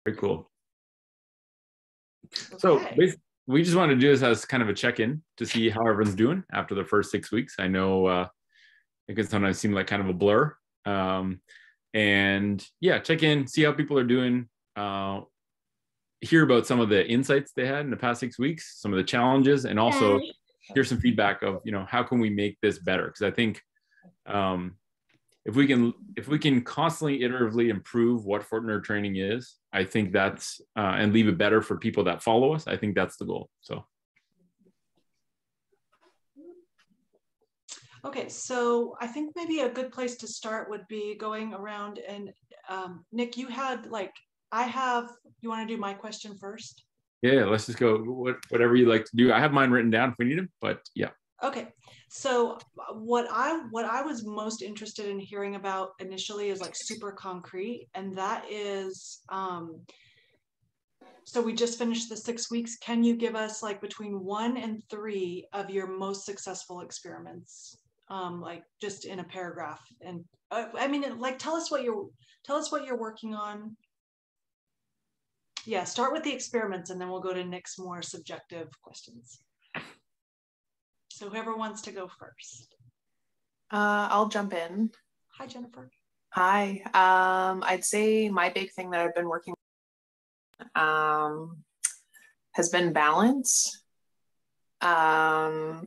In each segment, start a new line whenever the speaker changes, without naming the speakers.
Very cool.
Okay.
So basically, we just wanted to do this as kind of a check-in to see how everyone's doing after the first 6 weeks. I know it can sometimes seem like kind of a blur. And yeah, check in, see how people are doing, hear about some of the insights they had in the past 6 weeks, some of the challenges, and also hear some feedback of, how can we make this better? Because I think if we can constantly iteratively improve what Fortner training is, I think that's and leave it better for people that follow us. I think that's the goal. So.
Okay, so I think maybe a good place to start would be going around and Nick, you had you want to do my question first?
Yeah, let's just go whatever you like to do. I have mine written down if we need them, but yeah.
Okay, so what I was most interested in hearing about initially is like super concrete, and that is so we just finished the 6 weeks. Can you give us like between 1 and 3 of your most successful experiments? Like just in a paragraph, and I mean, like tell us what you're working on. Yeah, start with the experiments, and then we'll go to Nick's more subjective questions. So whoever wants to go first.
I'll jump in.
Hi, Jennifer.
Hi. I'd say my big thing that I've been working on has been balance. I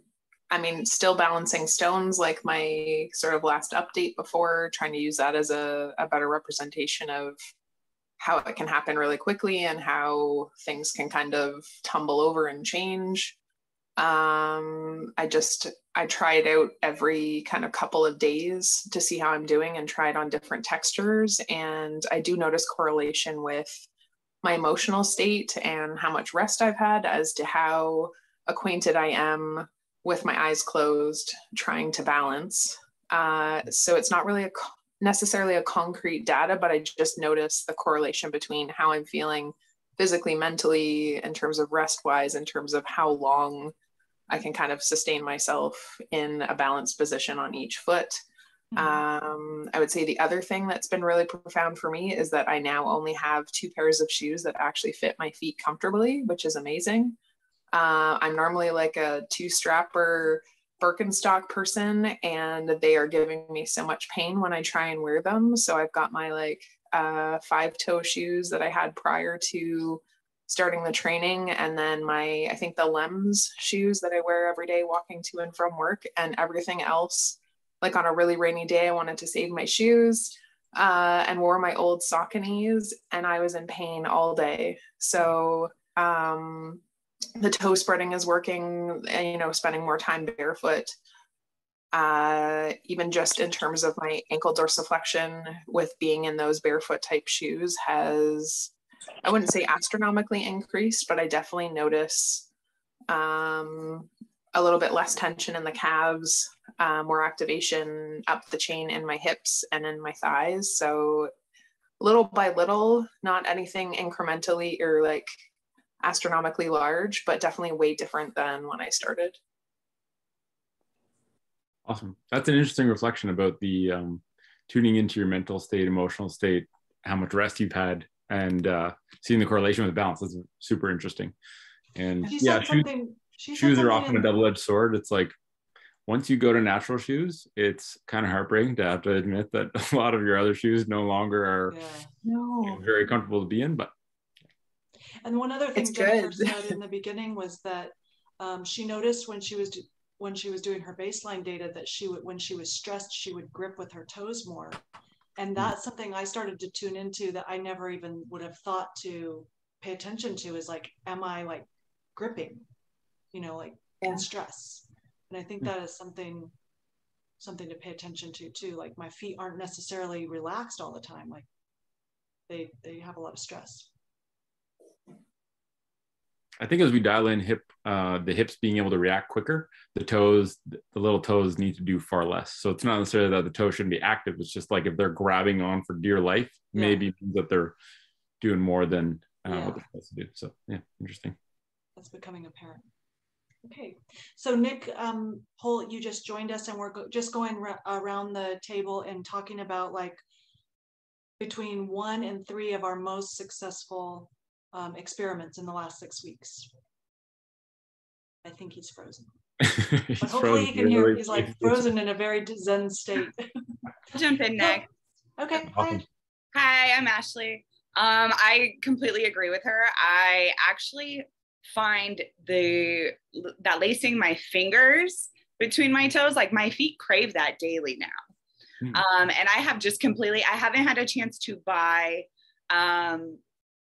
mean, still balancing stones like my sort of last update before, trying to use that as a better representation of how it can happen really quickly and how things can kind of tumble over and change. I try it out every kind of couple of days to see how I'm doing and try it on different textures. And I do notice correlation with my emotional state and how much rest I've had as to how acquainted I am with my eyes closed, trying to balance. So it's not really necessarily a concrete data, but I just notice the correlation between how I'm feeling physically, mentally, in terms of rest wise, in terms of how long I can kind of sustain myself in a balanced position on each foot. I would say the other thing that's been really profound for me is that I now only have 2 pairs of shoes that actually fit my feet comfortably, which is amazing. I'm normally like a 2-strapper Birkenstock person, and they are giving me so much pain when I try and wear them. So I've got my like 5-toe shoes that I had prior to starting the training, and then I think the Lems shoes that I wear every day walking to and from work, and everything else. Like on a really rainy day, I wanted to save my shoes and wore my old Sauconys, and I was in pain all day. So the toe spreading is working, and, spending more time barefoot. Even just in terms of my ankle dorsiflexion with being in those barefoot type shoes has, I wouldn't say astronomically increased, but I definitely notice a little bit less tension in the calves, more activation up the chain in my hips and in my thighs. So little by little, not anything incrementally or like astronomically large, but definitely way different than when I started.
Awesome. That's an interesting reflection about the tuning into your mental state, emotional state, how much rest you've had, and seeing the correlation with balance. That's super interesting. And yeah, shoes are often a double-edged sword. It's like once you go to natural shoes, it's kind of heartbreaking to have to admit that a lot of your other shoes no longer are very comfortable to be in. But
and one other thing Jennifer said in the beginning was that she noticed when she was doing her baseline data that when she was stressed, she would grip with her toes more. And that's something I started to tune into that I never even would have thought to pay attention to, is like, am I like gripping, in stress? And I think that is something to pay attention to too. Like my feet aren't necessarily relaxed all the time. Like they have a lot of stress.
I think as we dial in the hips being able to react quicker, the little toes need to do far less. So it's not necessarily that the toe shouldn't be active. It's just like if they're grabbing on for dear life, maybe that they're doing more than what they're supposed to do. So yeah, interesting.
That's becoming apparent. Okay, so Nick Holt, you just joined us, and we're just going around the table and talking about like between 1 and 3 of our most successful experiments in the last 6 weeks. I think he's frozen. But hopefully he can hear. He's like frozen in a very zen state.
I'll jump in next.
Okay.
Awesome.
Hi, I'm Ashley. I completely agree with her. I actually find that lacing my fingers between my toes, like my feet crave that daily now. And I haven't had a chance to buy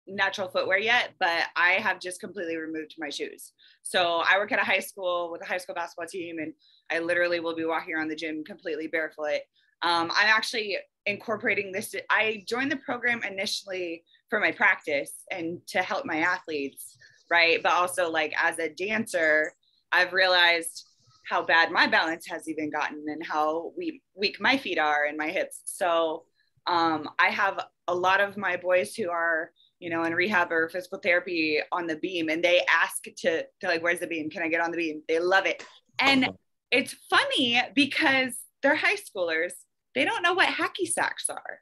natural footwear yet, but I have just completely removed my shoes. So I work at a high school with a high school basketball team, and I literally will be walking around the gym completely barefoot. I'm actually incorporating this. I joined the program initially for my practice and to help my athletes, right? But also, like, as a dancer, I've realized how bad my balance has even gotten and how weak my feet are and my hips. So I have a lot of my boys who are, you know, in rehab or physical therapy on the beam, and they ask they're like, where's the beam? Can I get on the beam? They love it. And it's funny because they're high schoolers. They don't know what hacky sacks are.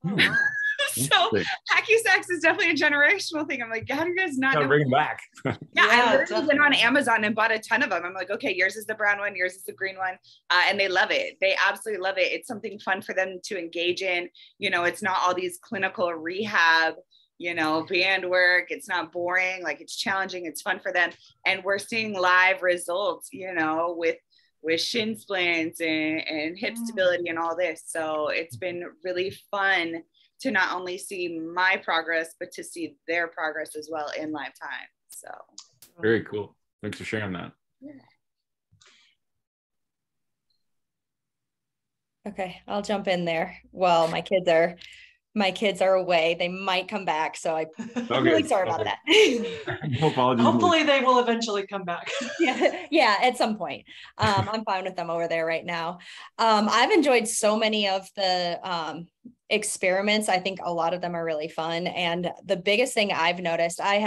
Oh, wow.
So hacky sacks is definitely a generational thing. I'm like, how do you guys not know?
Bring them back.
I literally went on Amazon and bought a ton of them. I'm like, okay, yours is the brown one, yours is the green one. And they love it. They absolutely love it. It's something fun for them to engage in. You know, it's not all these clinical rehab, you know, band work. It's not boring. Like, it's challenging. It's fun for them. And we're seeing live results, you know, with shin splints and hip stability and all this. So it's been really fun to not only see my progress, but to see their progress as well in live time. So
very cool. Thanks for sharing that.
Yeah.
Okay, I'll jump in there. Well, my kids are away. They might come back, so I'm really sorry about that.
No apologies.
Hopefully they will eventually come back.
yeah, at some point. I'm fine with them over there right now. I've enjoyed so many of the experiments. I think a lot of them are really fun. And the biggest thing I've noticed, I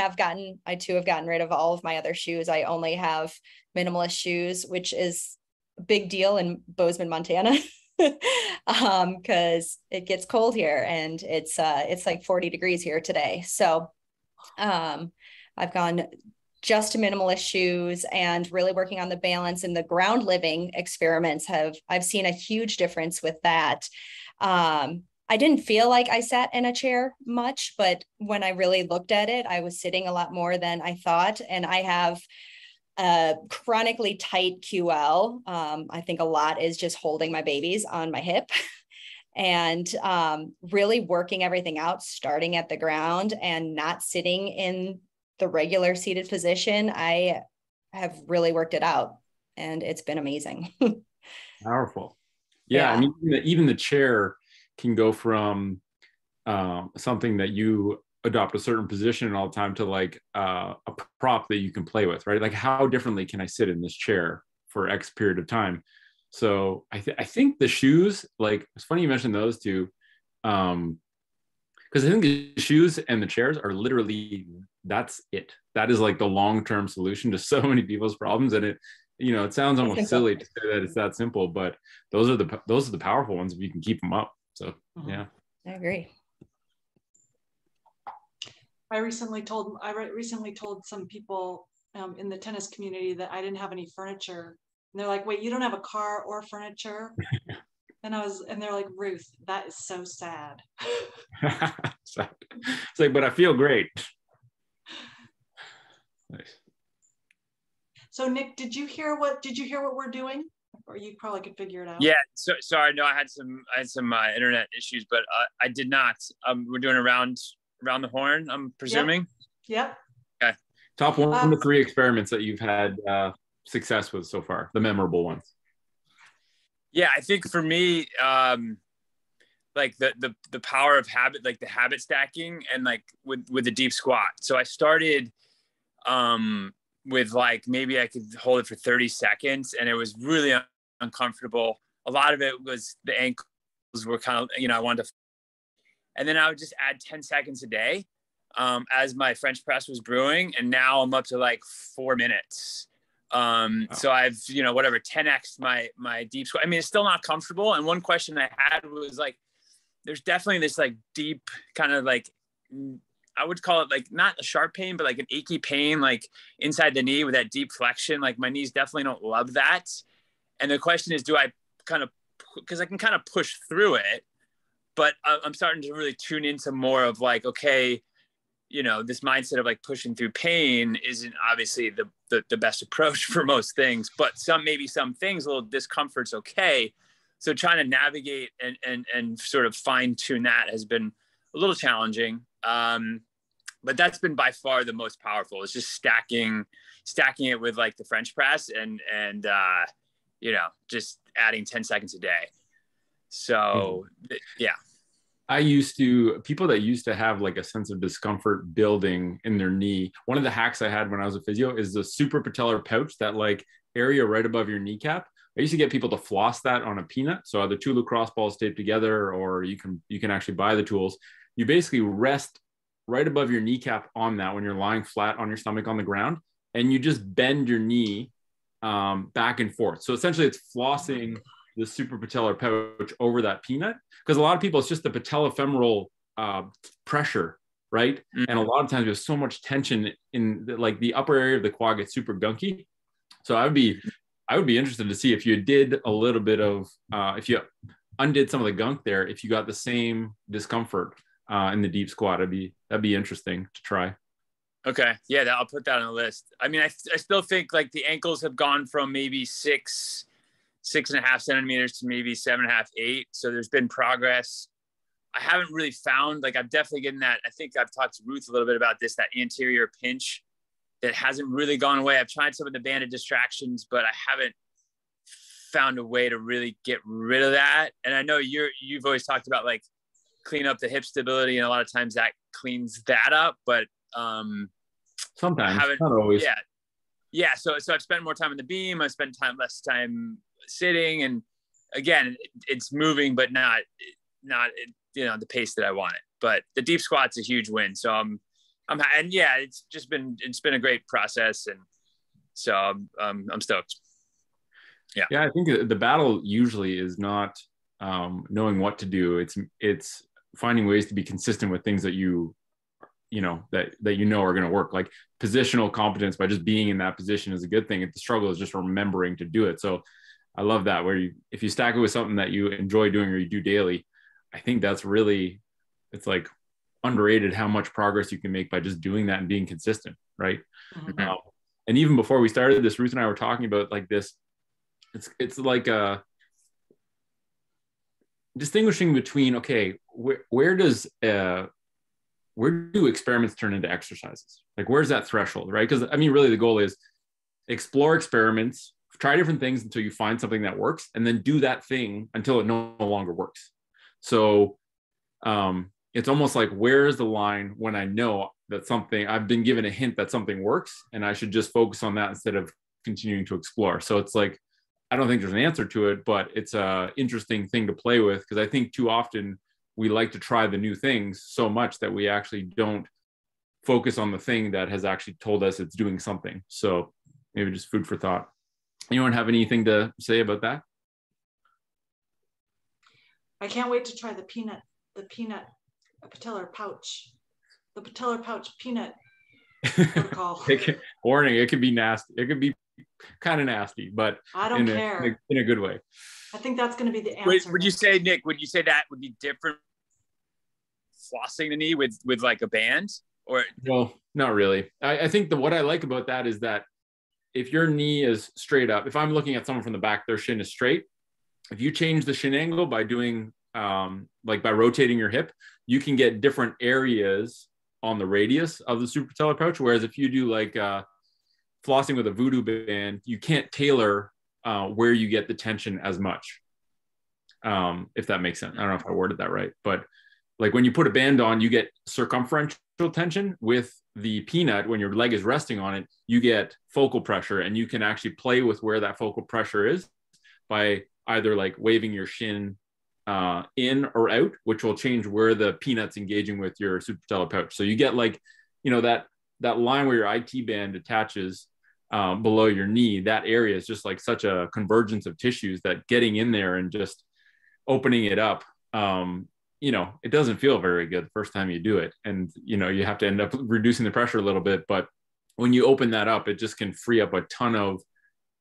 too have gotten rid of all of my other shoes. I only have minimalist shoes, which is a big deal in Bozeman, Montana. Because it gets cold here, and it's like 40 degrees here today. So I've gone just to minimalist shoes and really working on the balance, and the ground living experiments I've seen a huge difference with that. I didn't feel like I sat in a chair much, but when I really looked at it, I was sitting a lot more than I thought. And I have a chronically tight QL. I think a lot is just holding my babies on my hip and really working everything out, starting at the ground and not sitting in the regular seated position. I have really worked it out, and it's been amazing.
Powerful. Yeah. I mean, even the chair can go from something that you adopt a certain position all the time to like a prop that you can play with, right? Like, how differently can I sit in this chair for X period of time? So I think the shoes, like, it's funny you mentioned those two, because I think the shoes and the chairs are literally, that's it. That is like the long-term solution to so many people's problems. And it, you know, it sounds almost silly to say that it's that simple, but those are the powerful ones if you can keep them up. So yeah,
I agree.
I recently told some people in the tennis community that I didn't have any furniture, and they're like, "Wait, you don't have a car or furniture?" And they're like, "Ruth, that is so sad."
It's like, but I feel great. Nice.
So Nick, did you hear what we're doing? Or you probably could figure it out.
Yeah. So sorry, no, I had some internet issues, but I did not. We're doing around the horn, I'm presuming.
Yep.
Okay.
Top 1 to 3 experiments that you've had success with so far, the memorable ones.
Yeah, I think for me, like the power of habit, like the habit stacking, and like with the deep squat. So I started with like, maybe I could hold it for 30 seconds, and it was really uncomfortable. A lot of it was the ankles were kind of, you know, I wanted to, and then I would just add 10 seconds a day as my French press was brewing. And now I'm up to like 4 minutes. So I've, you know, whatever, 10x my deep squat. I mean, it's still not comfortable. And one question I had was like, there's definitely this like deep kind of like, I would call it like not a sharp pain, but like an achy pain, like inside the knee with that deep flexion. Like my knees definitely don't love that. And the question is, do I kind of, because I can kind of push through it, but I'm starting to really tune into more of like, okay, you know, this mindset of like pushing through pain isn't obviously the best approach for most things, but maybe some things, a little discomfort's okay. So trying to navigate and sort of fine tune that has been a little challenging. But that's been by far the most powerful. It's just stacking it with like the French press and you know, just adding 10 seconds a day. So yeah.
People that used to have like a sense of discomfort building in their knee. One of the hacks I had when I was a physio is the suprapatellar pouch, that like area right above your kneecap. I used to get people to floss that on a peanut. So either two lacrosse balls taped together, or you can actually buy the tools. You basically rest right above your kneecap on that when you're lying flat on your stomach on the ground, and you just bend your knee back and forth. So essentially it's flossing the suprapatellar pouch over that peanut, because a lot of people, it's just the patellofemoral pressure, right? Mm-hmm. And a lot of times there's so much tension in like the upper area of the quad gets super gunky. So I would be interested to see if you did a little bit of if you undid some of the gunk there, if you got the same discomfort in the deep squat. That'd be interesting to try.
Okay. Yeah, I'll put that on the list. I mean, I still think like the ankles have gone from maybe 6.5 centimeters to maybe 7.5, 8. So there's been progress. I haven't really found, like, I'm definitely getting that. I think I've talked to Ruth a little bit about this, that anterior pinch that hasn't really gone away. I've tried some of the banded distractions, but I haven't found a way to really get rid of that. And I know you've always talked about like clean up the hip stability, and a lot of times that cleans that up, but
sometimes, not always.
Yeah. So I've spent more time in the beam. I spent less time sitting, and again, it's moving, but not you know, the pace that I want it. But the deep squat's a huge win. So and yeah, it's been a great process, and so I'm stoked. Yeah.
I think the battle usually is not knowing what to do. It's finding ways to be consistent with things that you know are going to work. Like positional competence by just being in that position is a good thing. The struggle is just remembering to do it. So I love that, where if you stack it with something that you enjoy doing or you do daily, I think that's really, it's like underrated how much progress you can make by just doing that and being consistent, right? Mm-hmm. And even before we started this, Ruth and I were talking about like this. It's like distinguishing between, okay, where do experiments turn into exercises? Like, where's that threshold, right? Because I mean, really the goal is explore experiments, try different things until you find something that works, and then do that thing until it no longer works. So it's almost like, where's the line when I know that something, I've been given a hint that something works, and I should just focus on that instead of continuing to explore. So it's like, I don't think there's an answer to it, but it's a interesting thing to play with, because I think too often we like to try the new things so much that we actually don't focus on the thing that has actually told us it's doing something. So maybe just food for thought. Anyone have anything to say about that?
I can't wait to try the peanut patellar pouch peanut protocol.
Warning, it could be nasty. It could be kind of nasty, but
I don't care.
In a good way.
I think that's going to be the answer.
Would you say, Nick, that would be different, flossing the knee with like a band? Or
no, not really. I think what I like about that is that if your knee is straight up, if I'm looking at someone from the back, their shin is straight. If you change the shin angle by doing like by rotating your hip, you can get different areas on the radius of the suprapatellar pouch. Whereas if you do like flossing with a voodoo band, you can't tailor where you get the tension as much, if that makes sense. I don't know if I worded that right, but like when you put a band on, you get circumferential tension. With the peanut, when your leg is resting on it, you get focal pressure, and you can actually play with where that focal pressure is by either like waving your shin in or out, which will change where the peanut's engaging with your suprapatellar pouch. So you get like, you know, that line where your IT band attaches below your knee, that area is just like such a convergence of tissues that getting in there and just opening it up, you know, it doesn't feel very good the first time you do it. And, you know, you have to end up reducing the pressure a little bit. But when you open that up, it just can free up a ton of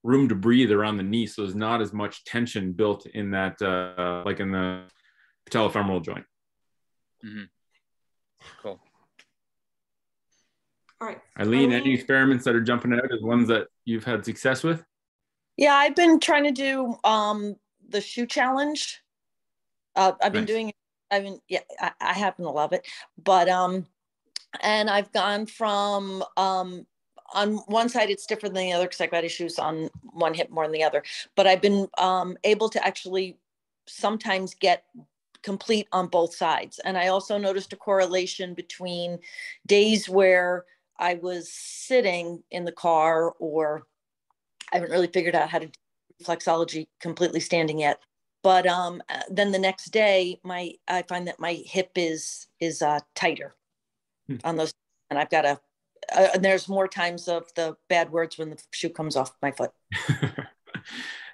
room to breathe around the knee. So there's not as much tension built in that, like in the patellofemoral joint.
Mm-hmm. Cool.
All right.
Eileen, any experiments that are jumping out as ones that you've had success with?
Yeah, I've been trying to do the shoe challenge. I've been doing it. I happen to love it. But and I've gone from on one side it's different than the other because I got issues on one hip more than the other. But I've been able to actually sometimes get complete on both sides. And I also noticed a correlation between days where I was sitting in the car, or I haven't really figured out how to do reflexology completely standing yet. But then the next day, I find that my hip is tighter on those, and I've got and there's more times of the bad words when the shoe comes off my foot.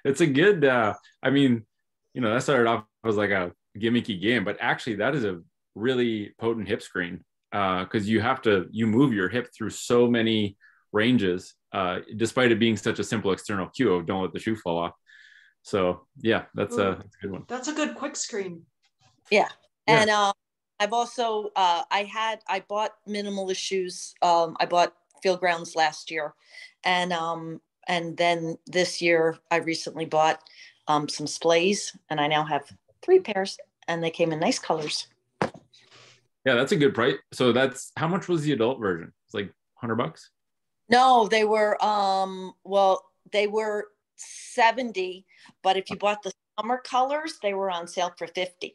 It's a good, I mean, you know, that started off as like a gimmicky game, but actually that is a really potent hip screen because you move your hip through so many ranges, despite it being such a simple external cue of don't let the shoe fall off. So yeah, that's a good one.
That's a good quick screen.
Yeah. And I've also I bought minimalist shoes. I bought Field Grounds last year, and then this year I recently bought some splays, and I now have 3 pairs, and they came in nice colors.
Yeah, that's a good price. So that's how much was the adult version? It's like $100.
No, they were they were 70, but if you bought the summer colors, they were on sale for 50.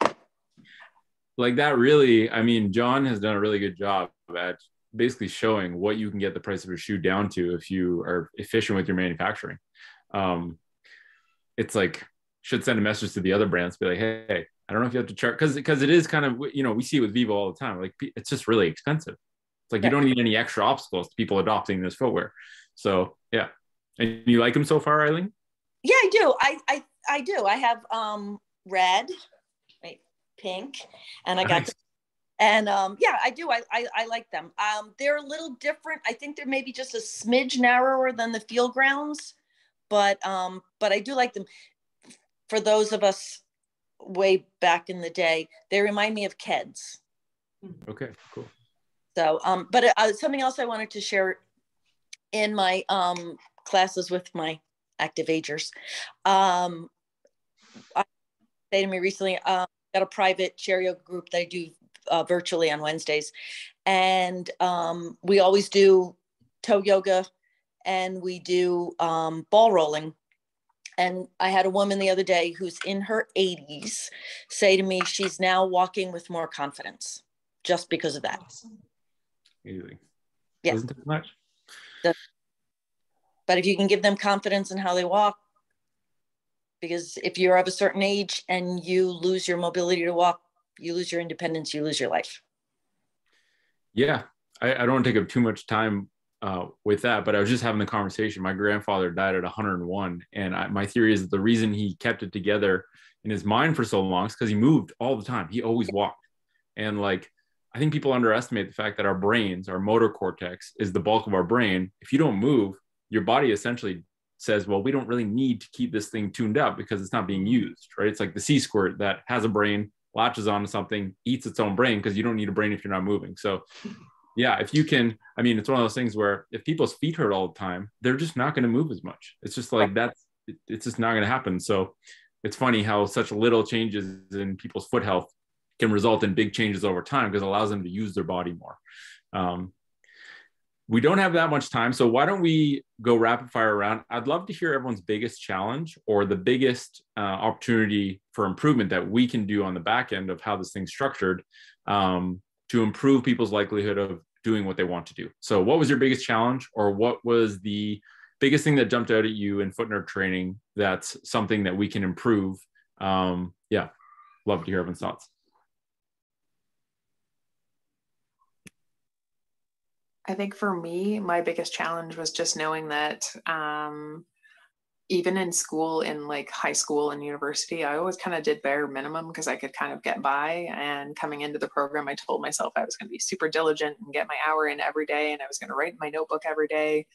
Like that really, I mean, John has done a really good job at basically showing what you can get the price of a shoe down to if you are efficient with your manufacturing. It's like, should send a message to the other brands, be like, hey, I don't know if you have to charge, because it is kind of, you know, we see it with Vivo all the time. Like, it's just really expensive. It's like, you don't need any extra obstacles to people adopting this footwear. So yeah. And you like them so far, Eileen?
Yeah, I do. I do. I have red, pink, and I got and yeah, I do. I like them. They're a little different. I think they're maybe just a smidge narrower than the Field Grounds, but I do like them. For those of us way back in the day, they remind me of Keds.
Okay, cool.
So but something else I wanted to share in my classes with my active agers. I say to me recently, got a private chair yoga group that I do virtually on Wednesdays. And we always do toe yoga and we do ball rolling. And I had a woman the other day who's in her 80s say to me, she's now walking with more confidence just because of that.
Awesome.
Easy.
Yeah.
Doesn't take much.
But if you can give them confidence in how they walk, because if you're of a certain age and you lose your mobility to walk, you lose your independence, you lose your life.
Yeah, I don't want to take up too much time with that, but I was just having the conversation. My grandfather died at 101, and my theory is that the reason he kept it together in his mind for so long is because he moved all the time. He always walked. And like, I think people underestimate the fact that our brains, our motor cortex is the bulk of our brain. If you don't move, your body essentially says, well, we don't really need to keep this thing tuned up because it's not being used, right? It's like the sea squirt that has a brain, latches onto something, eats its own brain because you don't need a brain if you're not moving. So yeah, if you can, I mean, it's one of those things where if people's feet hurt all the time, they're just not going to move as much. It's just like it's just not going to happen. So it's funny how such little changes in people's foot health can result in big changes over time because it allows them to use their body more. We don't have that much time, so why don't we go rapid fire around? I'd love to hear everyone's biggest challenge or the biggest opportunity for improvement that we can do on the back end of how this thing's structured to improve people's likelihood of doing what they want to do. So what was your biggest challenge, or what was the biggest thing that jumped out at you in foot nerve training that's something that we can improve? Yeah, love to hear everyone's thoughts.
I think for me, my biggest challenge was just knowing that even in school, in like high school and university, I always kind of did bare minimum because I could kind of get by. And coming into the program, I told myself I was going to be super diligent and get my hour in every day, and I was going to write in my notebook every day.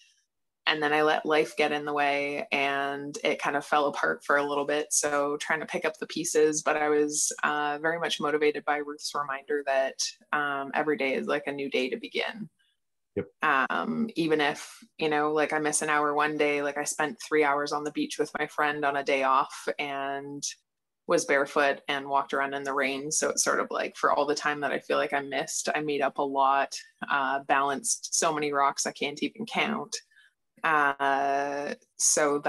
And then I let life get in the way, and it kind of fell apart for a little bit. So trying to pick up the pieces, but I was very much motivated by Ruth's reminder that every day is like a new day to begin.
Yep.
Even if, you know, like I miss an hour one day, like I spent 3 hours on the beach with my friend on a day off and was barefoot and walked around in the rain. So it's sort of like for all the time that I feel like I missed, I made up a lot, balanced so many rocks I can't even count. So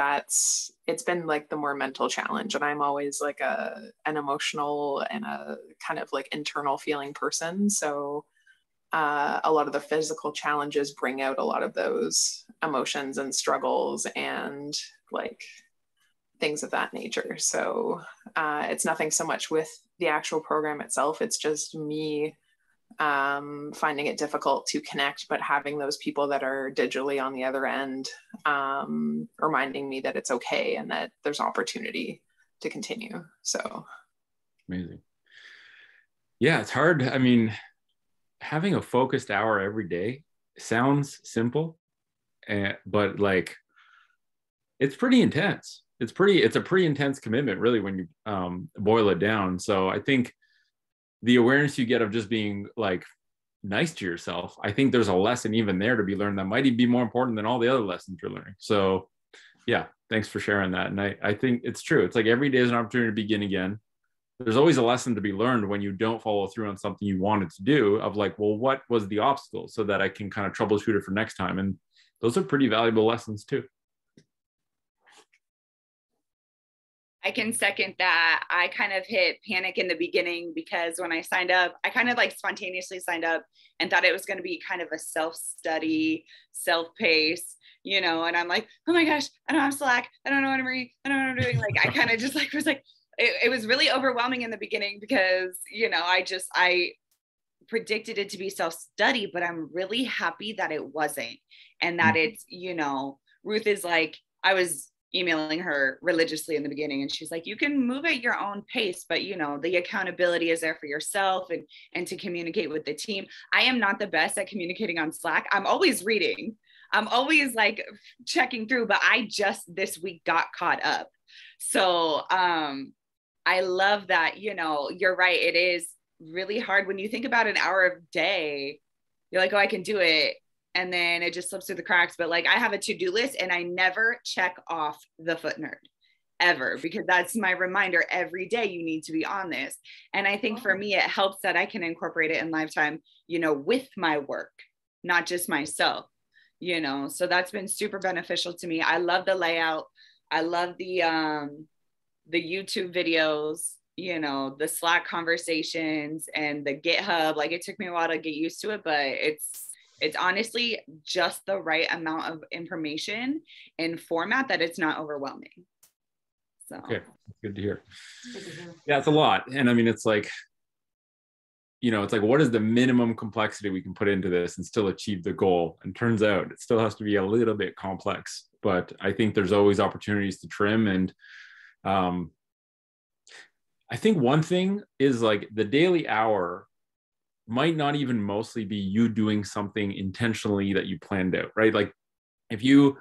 it's been like the more mental challenge, and I'm always like an emotional and a kind of like internal feeling person. So a lot of the physical challenges bring out a lot of those emotions and struggles and like things of that nature. So it's nothing so much with the actual program itself. It's just me finding it difficult to connect, but having those people that are digitally on the other end reminding me that it's okay and that there's opportunity to continue. So
amazing. Yeah, it's hard. I mean, having a focused hour every day sounds simple, but like it's pretty intense. It's a pretty intense commitment, really, when you boil it down. So I think the awareness you get of just being like nice to yourself, I think there's a lesson even there to be learned that might even be more important than all the other lessons you're learning. So yeah, thanks for sharing that. And I think it's true. It's like every day is an opportunity to begin again. There's always a lesson to be learned when you don't follow through on something you wanted to do, of like, well, what was the obstacle, so that I can kind of troubleshoot it for next time. And those are pretty valuable lessons too.
I can second that. I kind of hit panic in the beginning because when I signed up, I kind of like spontaneously signed up and thought it was going to be kind of a self-study, self-pace, you know, and I'm like, oh my gosh, I don't have Slack. I don't know what I'm reading. I don't know what I'm doing. Like, I kind of just like was like, it was really overwhelming in the beginning because, you know, I predicted it to be self-study, but I'm really happy that it wasn't. And that it's, you know, Ruth is like, I was emailing her religiously in the beginning, and she's like, you can move at your own pace, but you know, the accountability is there for yourself and to communicate with the team. I am not the best at communicating on Slack. I'm always reading. I'm always like checking through, but I just this week got caught up. So I love that, you know, you're right. It is really hard when you think about an hour a day. You're like, oh, I can do it. And then it just slips through the cracks. But like, I have a to-do list and I never check off the foot nerd ever, because that's my reminder every day. You need to be on this. And I think for me, it helps that I can incorporate it in Lifetime, you know, with my work, not just myself, you know. So that's been super beneficial to me. I love the layout. I love the YouTube videos, you know, the Slack conversations and the GitHub. Like, it took me a while to get used to it, but it's honestly just the right amount of information and format that it's not overwhelming. So
okay, good to hear. Yeah, it's a lot. And I mean, it's like, you know, it's like, what is the minimum complexity we can put into this and still achieve the goal? And turns out it still has to be a little bit complex, but I think there's always opportunities to trim. And I think one thing is like the daily hour might not even mostly be you doing something intentionally that you planned out, right? Like if you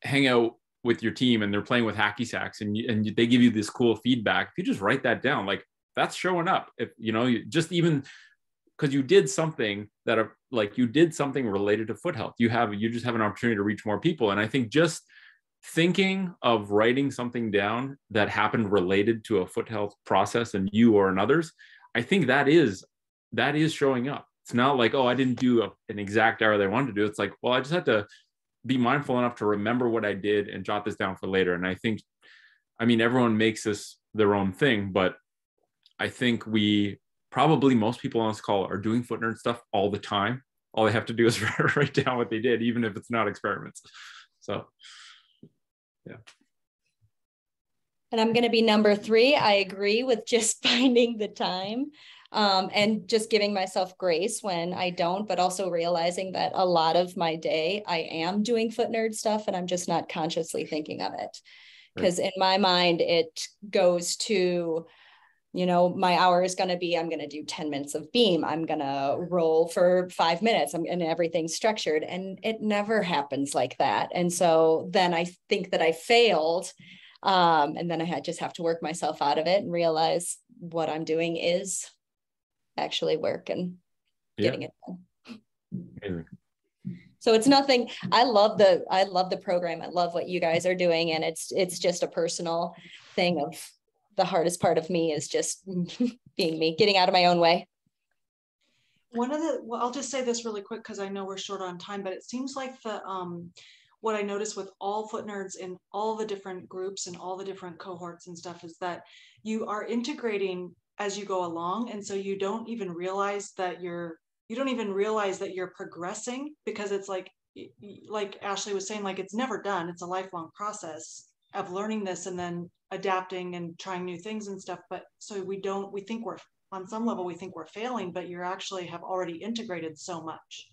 hang out with your team and they're playing with hacky sacks and they give you this cool feedback, if you just write that down, like that's showing up. If you know, you just, even because you did something that like you did something related to foot health, you just have an opportunity to reach more people. And I think just thinking of writing something down that happened related to a foot health process and you or in others, I think that is showing up. It's not like, oh, I didn't do an exact hour that I wanted to do. It's like, well, I just had to be mindful enough to remember what I did and jot this down for later. And I think, I mean, everyone makes this their own thing, but I think most people on this call are doing foot nerd stuff all the time. All they have to do is write down what they did, even if it's not experiments. So, yeah.
And I'm going to be number 3. I agree with just finding the time. And just giving myself grace when I don't, but also realizing that a lot of my day I am doing foot nerd stuff and I'm just not consciously thinking of it. Because in my mind, it goes to, you know, my hour is going to be, I'm going to do 10 minutes of beam. I'm going to roll for 5 minutes and everything's structured. And it never happens like that. And so then I think that I failed. And then I just have to work myself out of it and realize what I'm doing is actually work and getting it done.
Amazing.
So it's nothing. I love the program. I love what you guys are doing. And it's just a personal thing of the hardest part of me is just being me, getting out of my own way.
Well, I'll just say this really quick because I know we're short on time, but it seems like what I noticed with all foot nerds in all the different groups and all the different cohorts and stuff is that you are integrating as you go along. And so you don't even realize that you're progressing, because it's like Ashley was saying, like, it's never done. It's a lifelong process of learning this and then adapting and trying new things and stuff. But so we think we're, on some level, we think we're failing, but you actually have already integrated so much.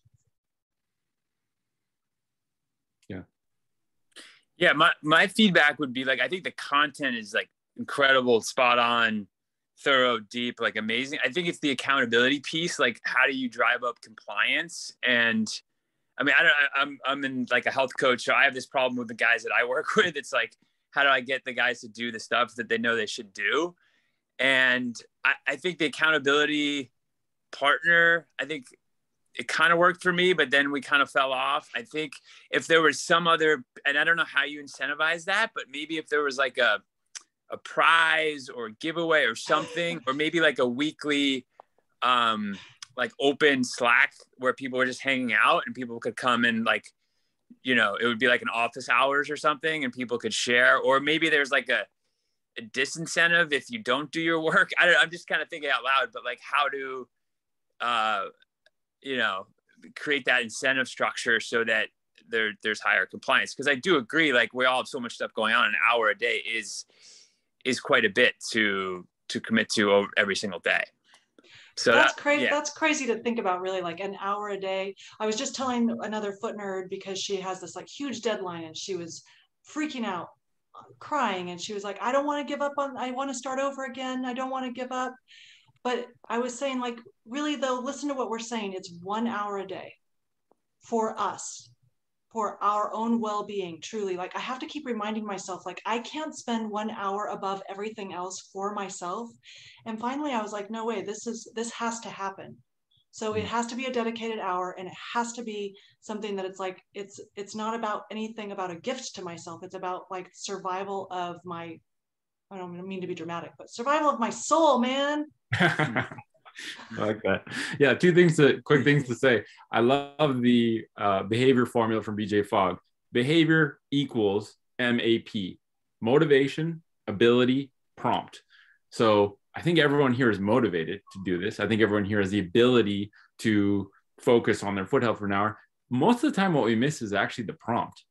Yeah. My feedback would be like, I think the content is like incredible, spot on, thorough, deep, like amazing. I think it's the accountability piece. Like, how do you drive up compliance? And I mean, I'm in like a health coach, so I have this problem with the guys that I work with. It's like, how do I get the guys to do the stuff that they know they should do? And I think the accountability partner, I think it kind of worked for me, but then we kind of fell off. I think if there was some other, and I don't know how you incentivize that, but maybe if there was like a prize or a giveaway or something, or maybe like a weekly like open Slack where people were just hanging out and people could come and, like, you know, it would be like an office hours or something and people could share. Or maybe there's like a disincentive if you don't do your work. I'm just kind of thinking out loud, but like, how to you know, create that incentive structure so that there's higher compliance. Because I do agree, like, we all have so much stuff going on. An hour a day is quite a bit to commit to every single day. So
that's crazy. Yeah. That's crazy to think about, really, like an hour a day. I was just telling another foot nerd, because she has this like huge deadline and she was freaking out, crying. And she was like, I don't want to give up I want to start over again. I don't want to give up. But I was saying, like, really though, listen to what we're saying. It's 1 hour a day for us, for our own well-being, truly. Like, I have to keep reminding myself, like, I can't spend 1 hour above everything else for myself. And finally I was like, no way, this has to happen. So it has to be a dedicated hour, and it has to be something that it's like, it's not about anything about a gift to myself. It's about like survival of my, I don't mean to be dramatic, but survival of my soul, man.
I like that. Yeah, quick things to say. I love the behavior formula from BJ Fogg. Behavior equals MAP: motivation, ability, prompt. So I think everyone here is motivated to do this. I think everyone here has the ability to focus on their foot health for an hour. Most of the time, what we miss is actually the prompt.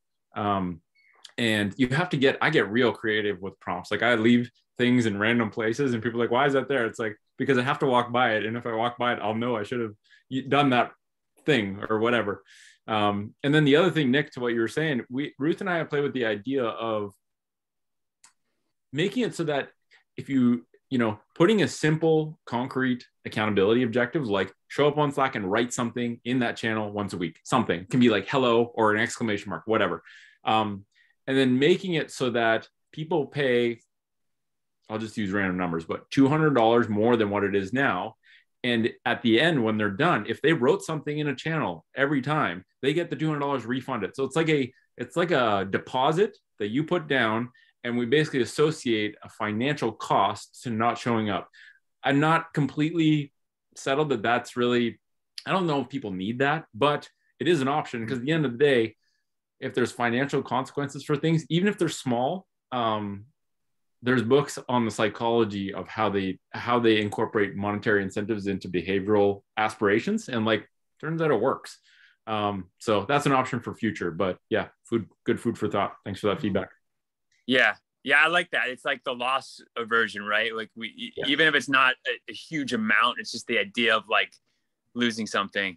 And you have to I get real creative with prompts. Like, I leave things in random places and people are like, why is that there? It's like, because I have to walk by it. And if I walk by it, I'll know I should have done that thing or whatever. And then the other thing, Nick, to what you were saying, Ruth and I have played with the idea of making it so that if putting a simple, concrete accountability objective, like show up on Slack and write something in that channel once a week. Something it can be like hello or an exclamation mark, whatever. And then making it so that people pay, I'll just use random numbers, but $200 more than what it is now. And at the end, when they're done, if they wrote something in a channel every time, they get the $200 refunded. So it's like a deposit that you put down, and we basically associate a financial cost to not showing up. I'm not completely settled that that's really, I don't know if people need that, but it is an option, because at the end of the day, if there's financial consequences for things, even if they're small, there's books on the psychology of how they incorporate monetary incentives into behavioral aspirations, and like, turns out it works. So that's an option for future. But yeah, good food for thought. Thanks for that feedback.
Yeah, Yeah, I like that. It's like the loss aversion, right? Like even if it's not a huge amount, it's just the idea of like losing something.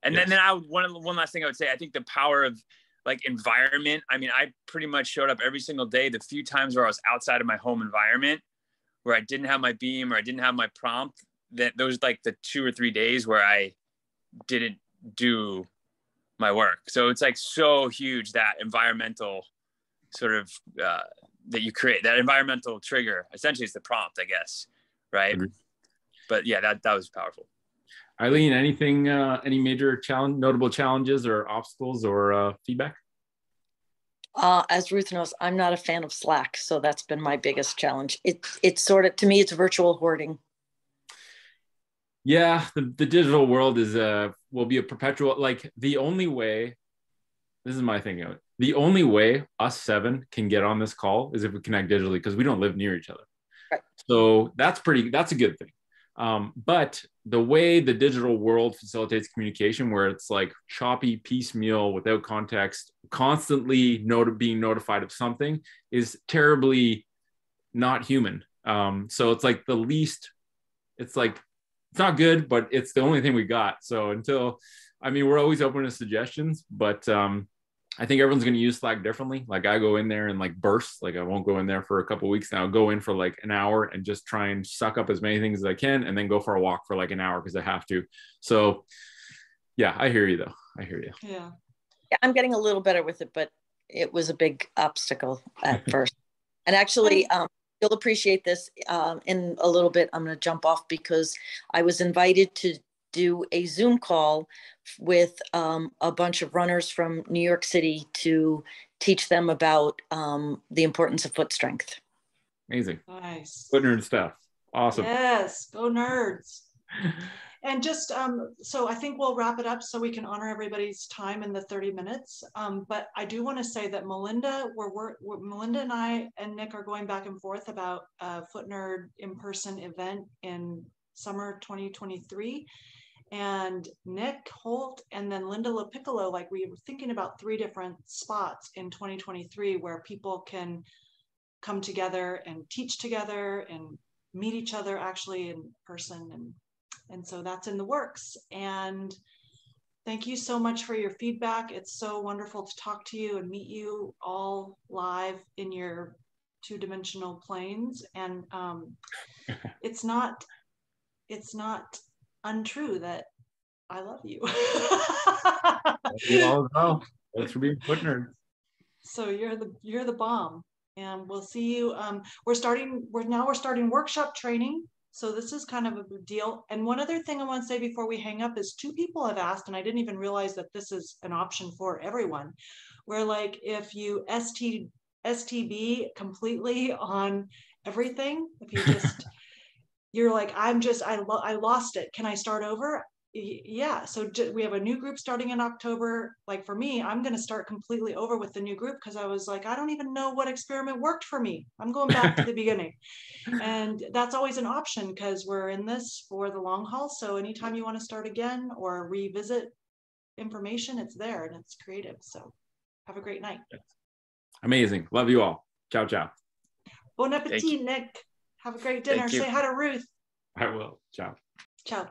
And then I would, one last thing I would say, I think the power of like environment. I mean, I pretty much showed up every single day. The few times where I was outside of my home environment, where I didn't have my beam or I didn't have my prompt, that those like the 2 or 3 days where I didn't do my work. So it's like so huge, that environmental sort of that you create, that environmental trigger. Essentially it's the prompt, I guess, right? Mm-hmm. But yeah, that was powerful.
Eileen, anything, any major notable challenges or obstacles or feedback?
As Ruth knows, I'm not a fan of Slack, so that's been my biggest challenge. It's sort of, to me, it's virtual hoarding.
Yeah, the digital world is will be a perpetual, like the only way, this is my thinking of it, the only way us 7 can get on this call is if we connect digitally, because we don't live near each other.
Right.
So that's a good thing. But the way the digital world facilitates communication, where it's like choppy, piecemeal, without context, constantly being notified of something, is terribly not human. So it's like it's not good, but it's the only thing we got. So we're always open to suggestions, but I think everyone's going to use Slack differently. Like I go in there and like burst, like I won't go in there for a couple of weeks now. I'll go in for like an hour and just try and suck up as many things as I can, and then go for a walk for like an hour because I have to. So yeah, I hear you though. I hear you.
Yeah, I'm getting a little better with it, but it was a big obstacle at first. And actually, you'll appreciate this in a little bit. I'm going to jump off because I was invited to do a Zoom call with a bunch of runners from New York City to teach them about the importance of foot strength.
Amazing.
Nice.
Foot nerd stuff. Awesome.
Yes, go nerds. And just, so I think we'll wrap it up so we can honor everybody's time in the 30 minutes. But I do want to say that Melinda, Melinda and I and Nick are going back and forth about a Foot Nerd in-person event in summer 2023. And Nick Holt and then Linda LaPiccolo, like we were thinking about 3 different spots in 2023 where people can come together and teach together and meet each other actually in person. And so that's in the works. And thank you so much for your feedback. It's so wonderful to talk to you and meet you all live in your 2-dimensional planes. And it's not untrue that I love you.
You all know. Thanks for being Foot Nerds.
So you're the bomb, and we'll see you. We're starting workshop training. So this is kind of a big deal. And one other thing I want to say before we hang up is 2 people have asked, and I didn't even realize that this is an option for everyone, where like if you STB completely on everything, if you just you're like, I lost it. Can I start over? Yeah. So we have a new group starting in October. Like for me, I'm going to start completely over with the new group because I was like, I don't even know what experiment worked for me. I'm going back to the beginning. And that's always an option because we're in this for the long haul. So anytime you want to start again or revisit information, it's there and it's creative. So have a great night.
Amazing. Love you all. Ciao, ciao.
Bon appetit, Nick. Have a great dinner. Say hi to Ruth.
I will. Ciao.
Ciao.